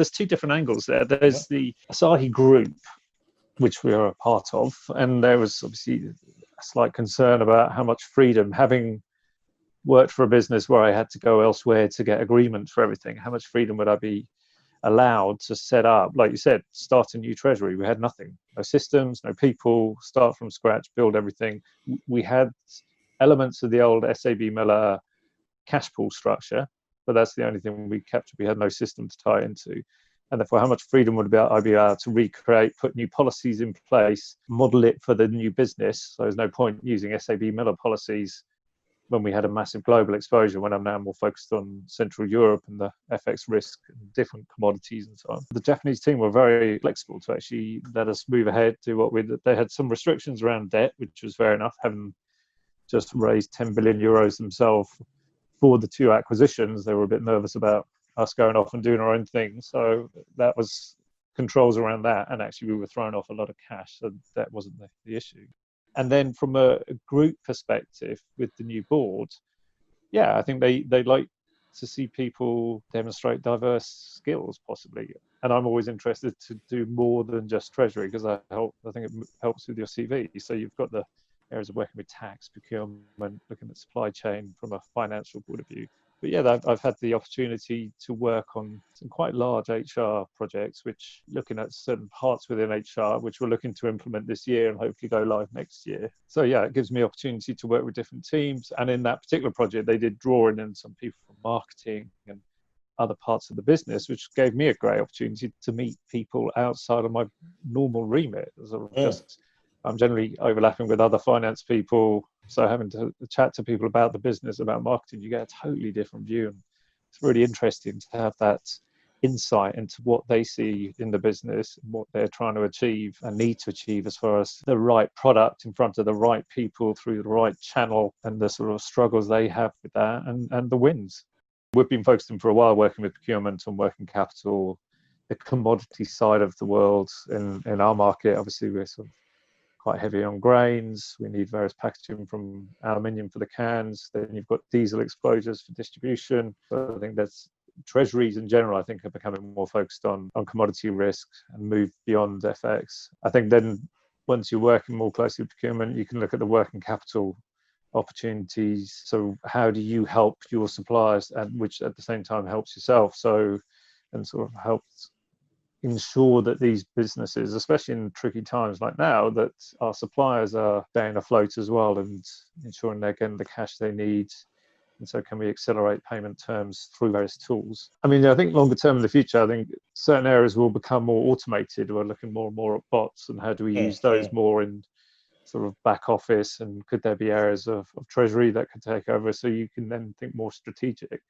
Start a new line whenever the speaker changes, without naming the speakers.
there's two different angles there. There's the Asahi Group, which we are a part of, and there was obviously a slight concern about how much freedom, having worked for a business where I had to go elsewhere to get agreement for everything, how much freedom would I be allowed to set up, like you said, start a new treasury? We had nothing, no systems, no people, start from scratch, build everything. We had elements of the old SAB Miller cash pool structure, but that's the only thing we kept. We had no system to tie into. And therefore, how much freedom would I be able to recreate, put new policies in place, model it for the new business? So there's no point using SAB Miller policies when we had a massive global exposure, when I'm now more focused on Central Europe and the FX risk and different commodities and so on. The Japanese team were very flexible to actually let us move ahead to what they had some restrictions around debt, which was fair enough, having just raised 10 billion euros themselves for the two acquisitions. They were a bit nervous about us going off and doing our own thing. So that was controls around that. And actually we were throwing off a lot of cash, so that wasn't the issue. And then from a group perspective with the new board, yeah, I think they like to see people demonstrate diverse skills possibly. And I'm always interested to do more than just treasury, because I think it helps with your CV. So you've got the areas of working with tax, procurement, looking at supply chain from a financial point of view. But yeah, I've had the opportunity to work on some quite large HR projects, which looking at certain parts within HR, which we're looking to implement this year and hopefully go live next year. So yeah, it gives me opportunity to work with different teams. And in that particular project, they did draw in some people from marketing and other parts of the business, which gave me a great opportunity to meet people outside of my normal remit. I'm generally overlapping with other finance people, so having to chat to people about the business, about marketing, you get a totally different view. And it's really interesting to have that insight into what they see in the business and what they're trying to achieve and need to achieve as far as the right product in front of the right people through the right channel, and the sort of struggles they have with that, and the wins. We've been focusing for a while working with procurement and working capital, the commodity side of the world. In our market, obviously, we're sort of quite heavy on grains. We need various packaging from aluminium for the cans. Then you've got diesel exposures for distribution. So I think that's treasuries in general, I think, are becoming more focused on commodity risk and move beyond FX. I think then once you're working more closely with procurement, you can look at the working capital opportunities. So how do you help your suppliers, and which at the same time helps yourself? So, and sort of helps ensure that these businesses, especially in tricky times like now, that our suppliers are staying afloat as well and ensuring they're getting the cash they need. And so can we accelerate payment terms through various tools? I mean, I think longer term in the future, I think certain areas will become more automated. We're looking more and more at bots, and how do we use those more in sort of back office, and could there be areas of treasury that could take over, so you can then think more strategic?